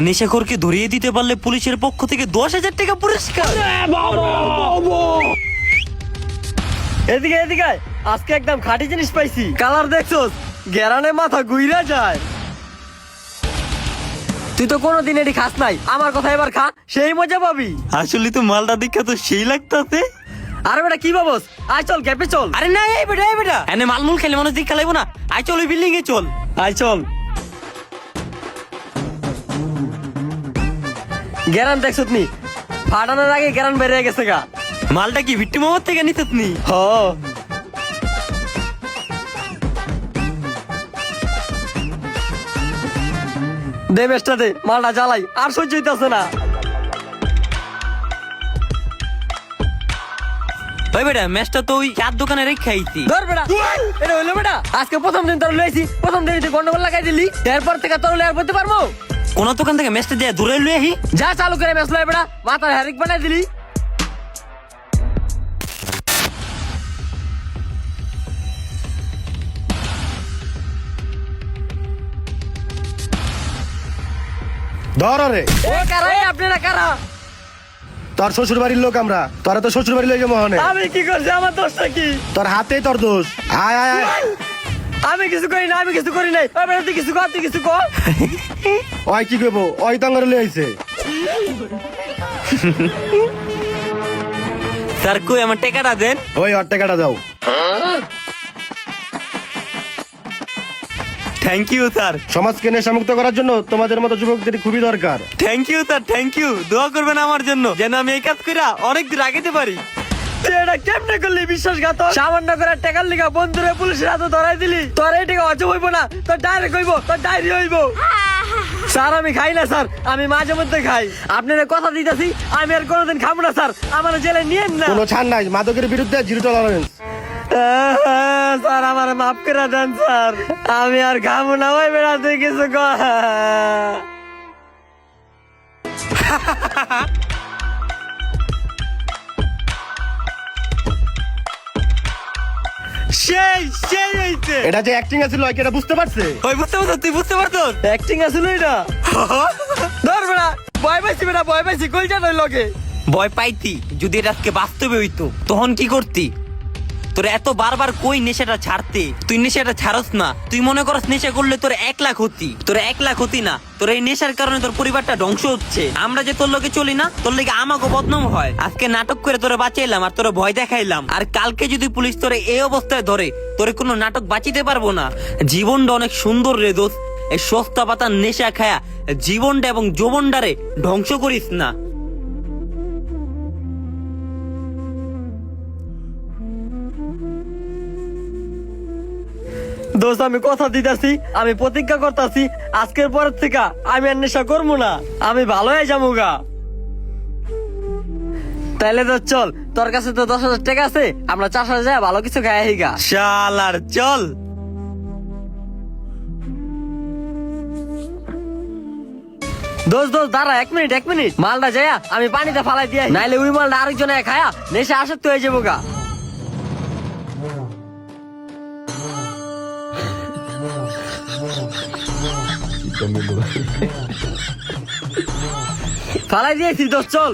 নেশাখোরকে ধরিয়ে দিতে পারলে পুলিশের পক্ষ থেকে 10,000 টাকা পুরস্কার। এদিকে এদিকে আজকে একদম খাঁটি জিনিস পাইছি। কালার দেখছোস, গেরানে মাথা ঘুইরা যায়। তুই তো কোনোদিন এটি খাস নাই, আমার কথা এবার খা, সেই মজা পাবি। আসলে তো মালটা দেখা তো সেই লাগতাছে। আরে বেটা কি ভাবস, আয় চল ক্যাপে চল। আরে না এই বেটা এনে মালমুল খেলে মানুষ দিক খেলাইবো না। আয় চল ওই বিল্ডিং এ চল। আয় চল। গেরান দেখছত নি, ফাটানোর আগে গেরান বেরিয়ে গেছে গা। মালটা কি ভিট্টি মোহাম্মদ থেকে নিতেছ নি? হ দে মেসটা দে, মালটা জ্বালাই, আর সহ্য হইতাছে না। ওই বেটা ম্যাচটা তো ওই চার দোকানে রেখে খাইছি। ধর বেটা, এটা হইলো বেটা, আজকে প্রথম দিন তোর লইছি, প্রথম দিন তুই গন্ডগোল লাগাই দিলি, এরপর থেকে তোর লয়ে আর বলতে পারবো? কোন দোকান থেকে ম্যাচটা দিয়ে দূরে লুয়ে আহি। যা চালু করে ম্যাচ লয় বেটা, মাথার হ্যারিক বানাই দিলি। ধর রে, ও কারা আপনারা কারা? তোর শ্বশুর বাড়ির লোক আমরা, তোরা তো শ্বশুর বাড়ি লইগে মহনে। আমি কি করছি, আমার দোষটা কি? তোর হাতেই তোর দোষ। আয় আয় আয়, আমি কিছু করি না, আমি কিছু করি নাই। ওই বেটা তুই কিছু কর, তুই কিছু কর। ওই কি কইবো, ওই তাঙ্গারে লই আইছে। স্যার কই আমার টাকাটা দেন। ওই ওর টাকাটা দাও। Thank you sir. সমাজকে নেশামুক্ত করার জন্য তোমাদের মতো যুবকদের খুবই দরকার। Thank you sir, thank you. দোয়া করবেন আমার জন্য যেন আমি এই কাজ কইরা অনেক দূর আগাইতে পারি। তুই এটা কেমনে করলি বিশ্বাসঘাতক? সামান্য করে টাকার লিগা বন্ধুরে পুলিশের হাতে ধরাই দিলি। তোর এই টাকা অচব হইব না, তোর ডাইরেক্ট হইব, তোর ডায়রি হইব। স্যার আমি খাই না স্যার, আমি মাঝে মধ্যে খাই। আপনারা কথা দিতেছি, আমি আর কোনোদিন খাবো না স্যার, আমার জেলে নিয়েন না। কোনো ছাড় নাই, মাদকের বিরুদ্ধে জিরো টলারেন্স। স্যার আমার মাফ করে দেন স্যার, আমি আর খাবো না। ওই বেড়াতে কিছু কর। সেই সেই হইছে। এটা যে অ্যাক্টিং আছিল, ওই কি এটা বুঝতে পারছে? ওই বুঝতে পারছো, তুই বুঝতে পারছো? অ্যাক্টিং আসলে এটা। ধর বেড়া, ভয় পাইছি বেড়া, ভয় পাইছি। কই যান ওই লগে? ভয় পাইতি যদি এটা আজকে বাস্তবে হইতো তখন কি করতি? তোর এত বারবার কই নেশাটা ছাড়তে, তুই নেশাটা ছাড়স না। তুই মনে করস নেশা করলে তোর 1 লাখ ক্ষতি, তোর 1 লাখ ক্ষতি না, তোর এই নেশার কারণে তোর পরিবারটা ধ্বংস হচ্ছে। আমরা যে তোর লোকে চলি না, তোর লোকে আমাকে বদনাম হয়। আজকে নাটক করে তোরে বাঁচাইলাম আর তোরে ভয় দেখাইলাম, আর কালকে যদি পুলিশ তোরে এই অবস্থায় ধরে, তোরে কোনো নাটক বাঁচিতে পারবো না। জীবনটা অনেক সুন্দর রে দোস্ত, এই সস্তা পাতার নেশা খায়া জীবনটা এবং যৌবনটারে ধ্বংস করিস না। দোস্ত আমি কথা দিতেছি, আমি প্রতিজ্ঞা করতেছি, আজকের পরের থেকে আমি আর নেশা করবো না, আমি ভালো হয়ে যাবো গা। তাইলে তো চল, তোর কাছে তো 10,000 টাকা আছে, আমরা 4,000 যায় ভালো কিছু খাই গা। শালার চল। দোস্ত দোস্ত দাঁড়া, 1 মিনিট 1 মিনিট, মালটা যায়া আমি পানিতে ফালাই দিয়ে, নাইলে ওই মালটা আরেকজনে খায়া নেশা আসক্ত হয়ে যাবো গা। ফালাই দিয়েছি দোস্ত, চল।